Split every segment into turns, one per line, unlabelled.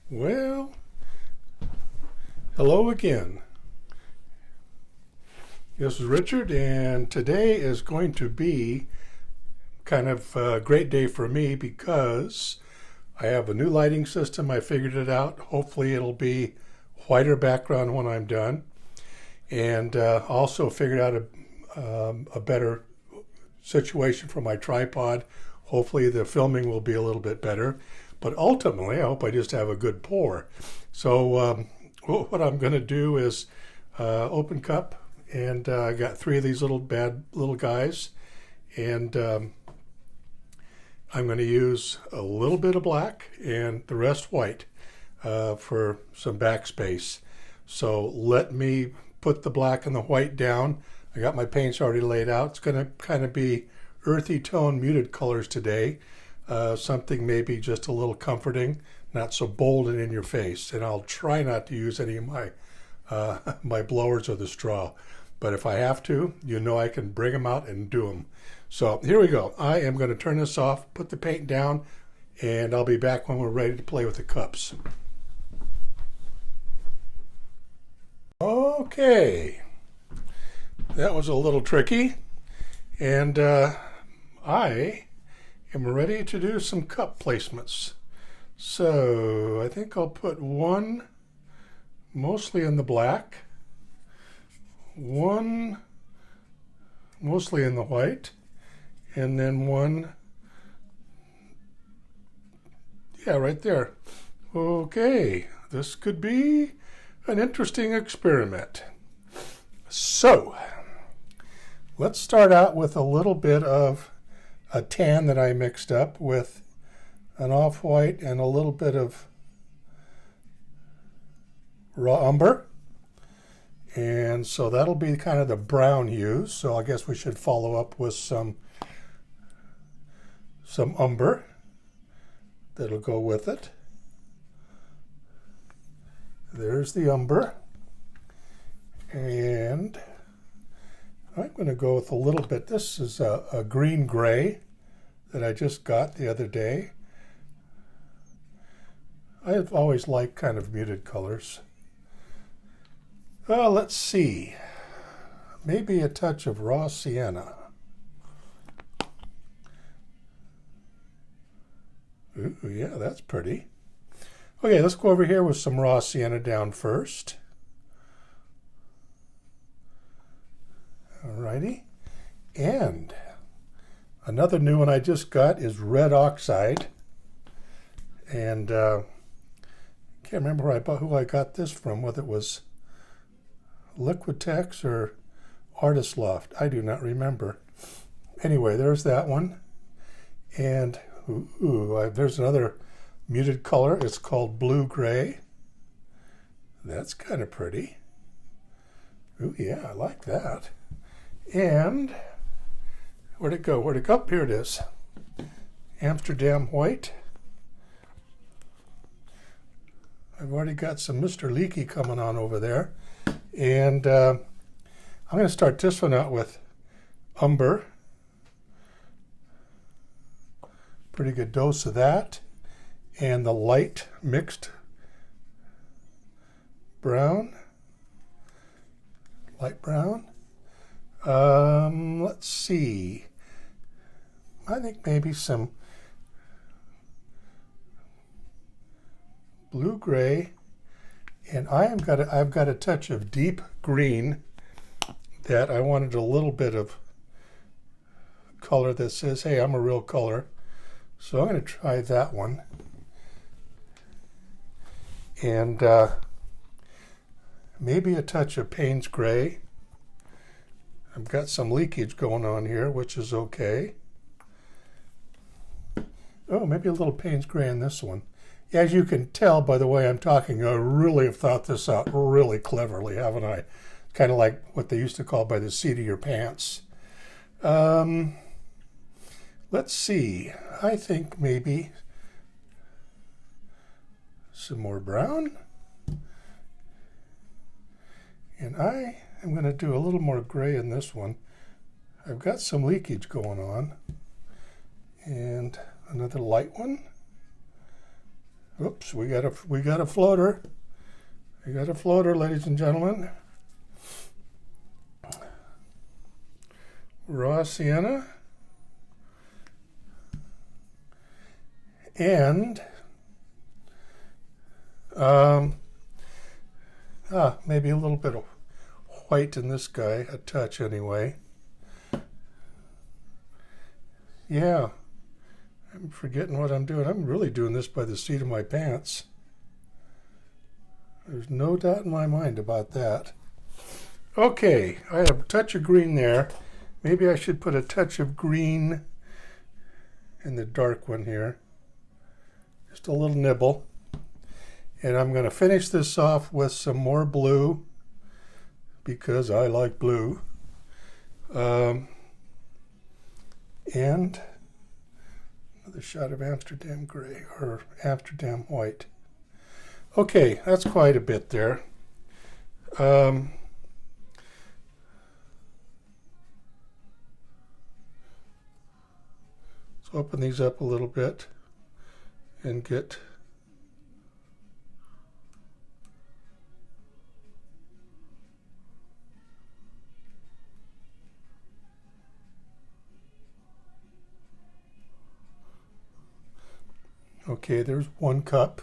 Well, hello again. This is Richard, and today is going to be kind of a great day for me because I have a new lighting system. I figured it out. Hopefully it'll be whiter background when I'm done. And also figured out a better situation for my tripod. Hopefully the filming will be a little bit better. But ultimately, I hope I just have a good pour. So what I'm going to do is open cup, and I got three of these little guys, and I'm going to use a little bit of black and the rest white for some backspace. So let me put the black and the white down. I got my paints already laid out. It's going to kind of be earthy tone, muted colors today. Something maybe just a little comforting, not so bold and in your face. And I'll try not to use any of my my blowers or the straw. But if I have to, you know I can bring them out and do them. So here we go. I am going to turn this off, put the paint down, and I'll be back when we're ready to play with the cups. Okay, that was a little tricky, and I am ready to do some cup placements. So I think I'll put one mostly in the black, one mostly in the white, and then one, yeah, right there. Okay, this could be an interesting experiment. So let's start out with a little bit of a tan that I mixed up with an off-white and a little bit of raw umber. And so that'll be kind of the brown hues. So I guess we should follow up with some umber that'll go with it. There's the umber. And I'm going to go with a little bit. This is a green gray that I just got the other day. I've always liked kind of muted colors. Let's see. Maybe a touch of raw sienna. Ooh, yeah, that's pretty. Okay, let's go over here with some raw sienna down first. Alrighty. And another new one I just got is red oxide. And can't remember who I got this from, whether it was Liquitex or Artist Loft. I do not remember. Anyway, there's that one. And there's another muted color. It's called blue gray. That's kind of pretty. Ooh, yeah, I like that. And where'd it go? Where'd it go? Here it is. Amsterdam white. I've already got some Mr. Leaky coming on over there. And I'm going to start this one out with umber. Pretty good dose of that. And the light mixed brown. Light brown. Let's see. I think maybe some blue gray, and I've got a touch of deep green that I wanted a little bit of color that says, hey, I'm a real color. So I'm going to try that one. And maybe a touch of Payne's gray. I've got some leakage going on here, which is okay. Oh, maybe a little Payne's gray in this one. As you can tell by the way I'm talking, I really have thought this out really cleverly, haven't I? Kind of like what they used to call by the seat of your pants. Let's see. I think maybe some more brown. And I am going to do a little more gray in this one. I've got some leakage going on. And another light one. Oops, we got a floater. We got a floater, ladies and gentlemen. Raw sienna. And maybe a little bit of white in this guy, a touch anyway. Yeah, I'm forgetting what I'm doing. I'm really doing this by the seat of my pants. There's no doubt in my mind about that. Okay, I have a touch of green there. Maybe I should put a touch of green in the dark one here. Just a little nibble. And I'm going to finish this off with some more blue because I like blue. And another shot of Amsterdam gray or Amsterdam white. Okay, that's quite a bit there. Let's open these up a little bit and get okay, there's 1 cup.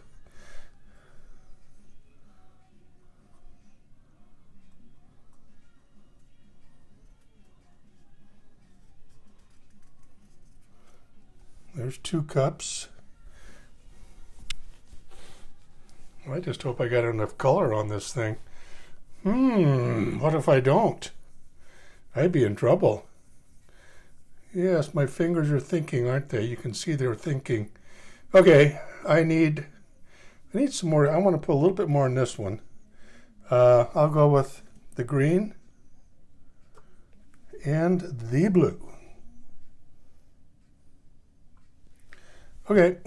There's 2 cups. I just hope I got enough color on this thing. What if I don't? I'd be in trouble. Yes, my fingers are thinking, aren't they? You can see they're thinking. Okay, I need some more. I want to put a little bit more in this one. I'll go with the green and the blue. Okay.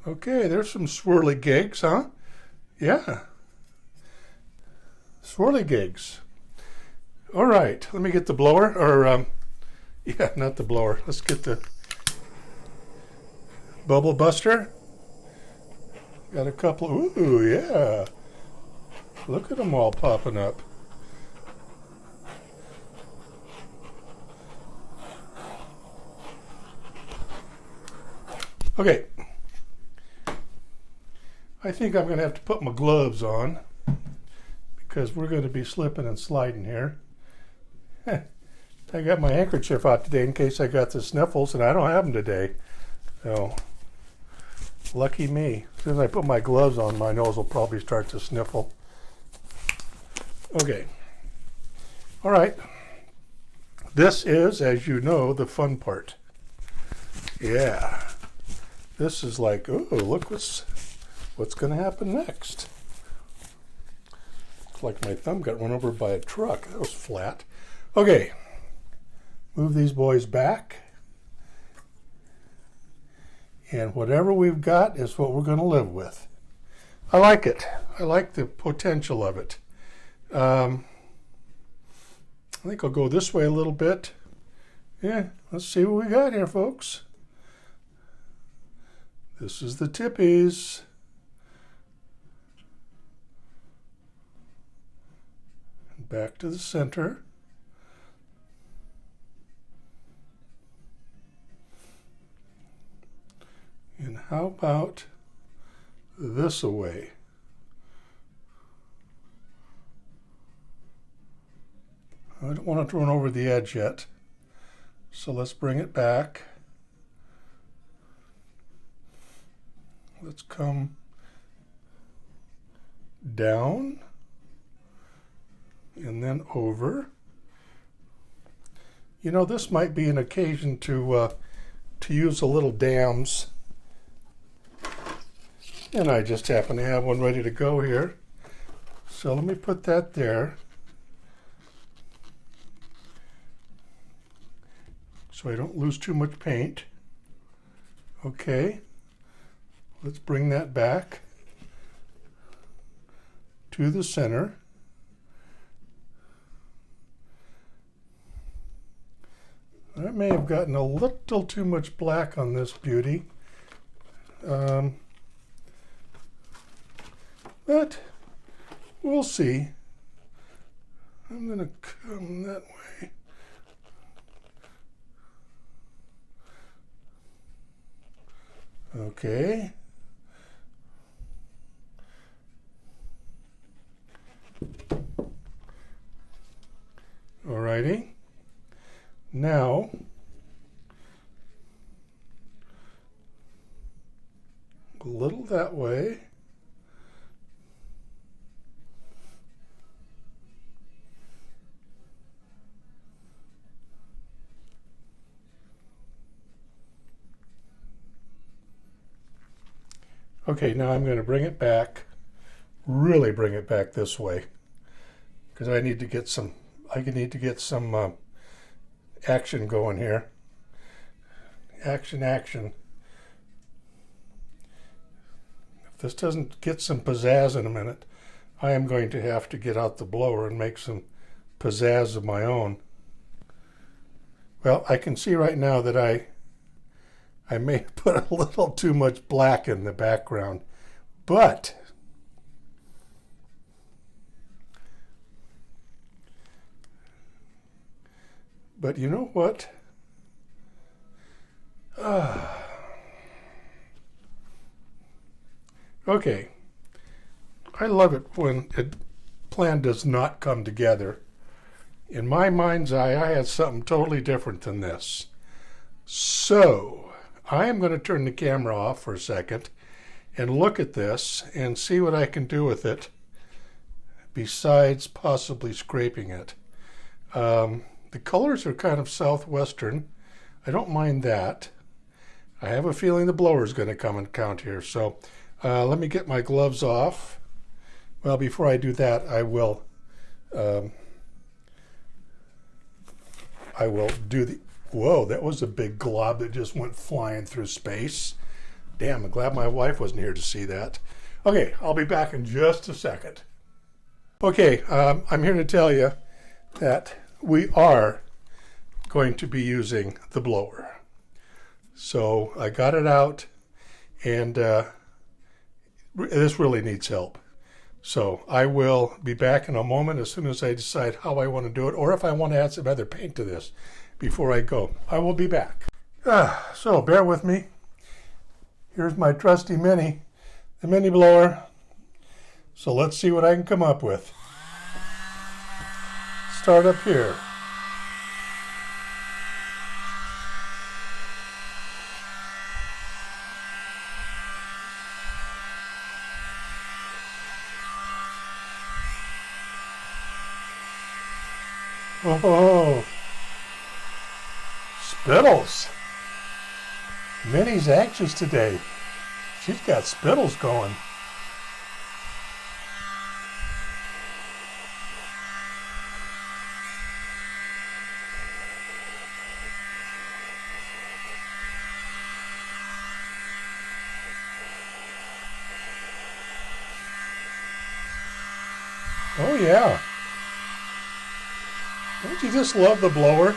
Okay, there's some swirly gigs, huh? Yeah. Swirly gigs. All right, let me get the blower, or, yeah, not the blower. Let's get the bubble buster. Got a couple, ooh, yeah. Look at them all popping up. Okay. I think I'm going to have to put my gloves on because we're going to be slipping and sliding here. I got my handkerchief out today in case I got the sniffles, and I don't have them today. So, lucky me. As soon as I put my gloves on, my nose will probably start to sniffle. Okay. All right. This is, as you know, the fun part. Yeah. This is like, oh, look what's going to happen next. Looks like my thumb got run over by a truck. That was flat. Okay. Move these boys back. And whatever we've got is what we're going to live with. I like it. I like the potential of it. I think I'll go this way a little bit. Yeah, let's see what we got here, folks. This is the tippies. Back to the center. And how about this away? I don't want it to run over the edge yet. So let's bring it back. Let's come down and then over. You know, this might be an occasion to use a little dams. And I just happen to have one ready to go here. So let me put that there. So I don't lose too much paint. Okay. Let's bring that back to the center. I may have gotten a little too much black on this beauty. But we'll see. I'm going to come that way. Okay. Alrighty. Now, a little that way. Okay, now I'm going to bring it back, really bring it back this way, because I need to get some action going here. Action. If this doesn't get some pizzazz in a minute, I am going to have to get out the blower and make some pizzazz of my own. Well, I can see right now that I may have put a little too much black in the background, but you know what? Okay. I love it when a plan does not come together. In my mind's eye, I had something totally different than this. So, I am going to turn the camera off for a second and look at this and see what I can do with it besides possibly scraping it. The colors are kind of southwestern. I don't mind that. I have a feeling the blower is going to come and count here. So let me get my gloves off. Well, before I do that, I will do the... Whoa, that was a big glob that just went flying through space. Damn, I'm glad my wife wasn't here to see that. Okay, I'll be back in just a second. Okay, I'm here to tell you that we are going to be using the blower. So I got it out, and this really needs help. So I will be back in a moment as soon as I decide how I want to do it, or if I want to add some other paint to this before I go. I will be back. So bear with me. Here's my trusty Mini, the Mini blower. So let's see what I can come up with. Start up here. Oh, spittles. Minnie's anxious today. She's got spittles going. Oh yeah. Don't you just love the blower?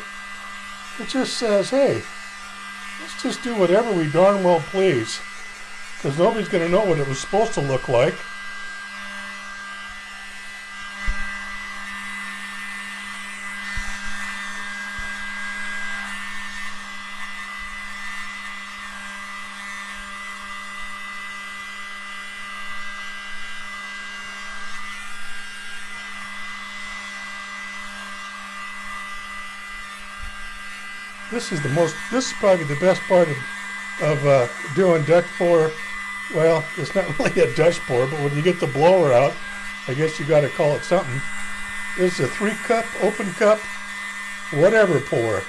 It just says, hey, let's just do whatever we darn well please, because nobody's going to know what it was supposed to look like. This is probably the best part of doing Dutch pour. Well, it's not really a Dutch pour, but when you get the blower out, I guess you got to call it something. This is a 3-cup, open cup, whatever pour.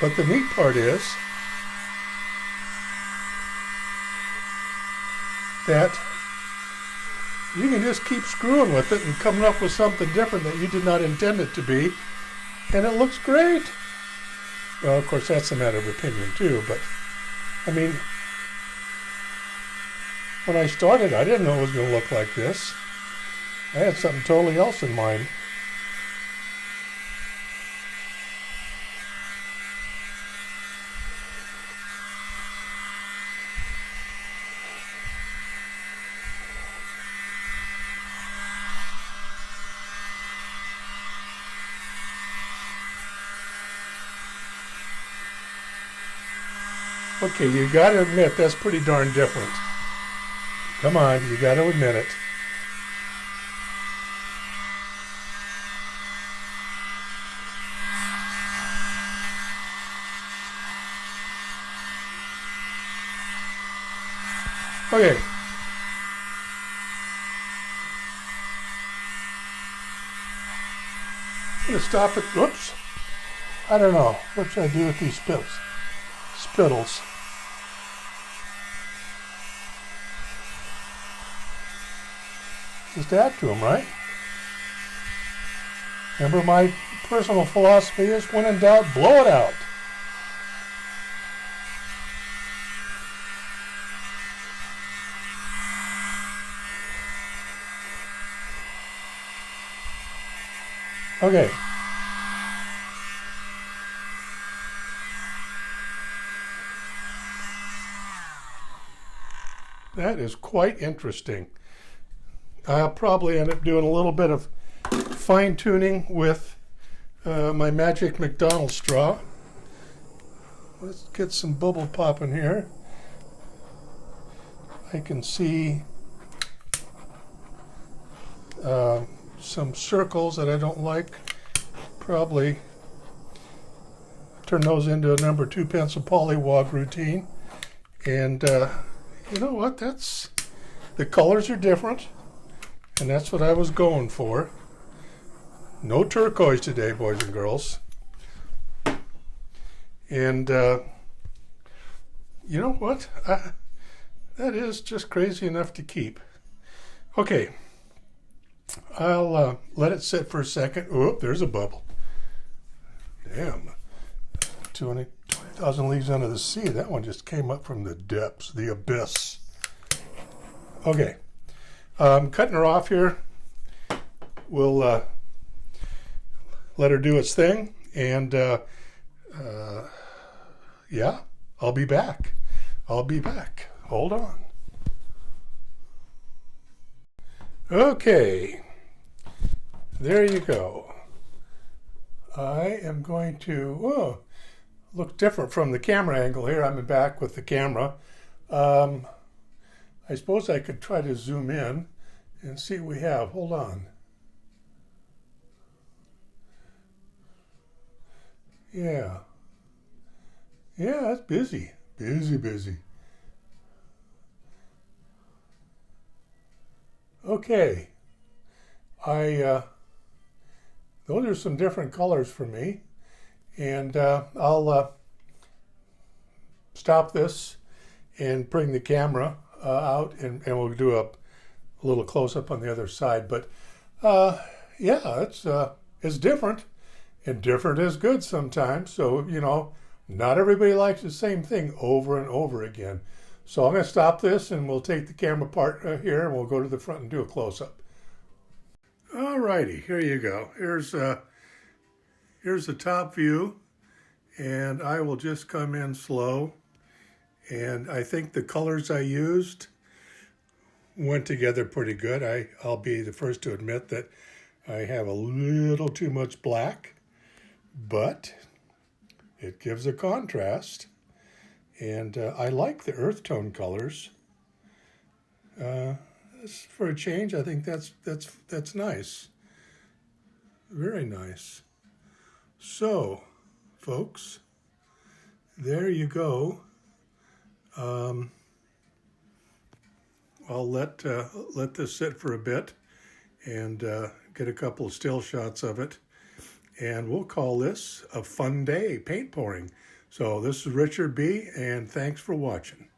But the neat part is that you can just keep screwing with it and coming up with something different that you did not intend it to be. And it looks great. Well, of course, that's a matter of opinion too, but I mean, when I started, I didn't know it was going to look like this. I had something totally else in mind. Okay, you got to admit that's pretty darn different. Come on, you got to admit it. Okay. I'm going to stop it. Whoops. I don't know. What should I do with these spittles? Just add to them, right? Remember, my personal philosophy is when in doubt, blow it out. Okay. That is quite interesting. I'll probably end up doing a little bit of fine tuning with my magic McDonald's straw. Let's get some bubble popping here. I can see some circles that I don't like. Probably turn those into a number 2 pencil polywog routine. And you know what? The colors are different. And that's what I was going for. No turquoise today, boys and girls. And you know what? That is just crazy enough to keep. Okay. I'll let it sit for a second. Oop, there's a bubble. Damn. 20,000 Leagues Under the Sea. That one just came up from the depths, the abyss. Okay. Cutting her off here. We'll let her do its thing. And yeah, I'll be back. Hold on. Okay, there you go. I am going to look different from the camera angle here. I'm back with the camera. I suppose I could try to zoom in and see what we have. Hold on. Yeah, it's busy. Okay, those are some different colors for me, and I'll stop this and bring the camera out, and we'll do a little close-up on the other side. But yeah, it's different, and different is good sometimes. So, you know, not everybody likes the same thing over and over again. So I'm going to stop this, and we'll take the camera part here, and we'll go to the front and do a close-up. All righty, here you go. Here's the top view, and I will just come in slow. And I think the colors I used went together pretty good. I'll be the first to admit that I have a little too much black, but it gives a contrast. And I like the earth tone colors. For a change, I think that's nice. Very nice. So, folks, there you go. I'll let this sit for a bit and get a couple of still shots of it. And we'll call this a fun day paint pouring. So this is Richard B., and thanks for watching.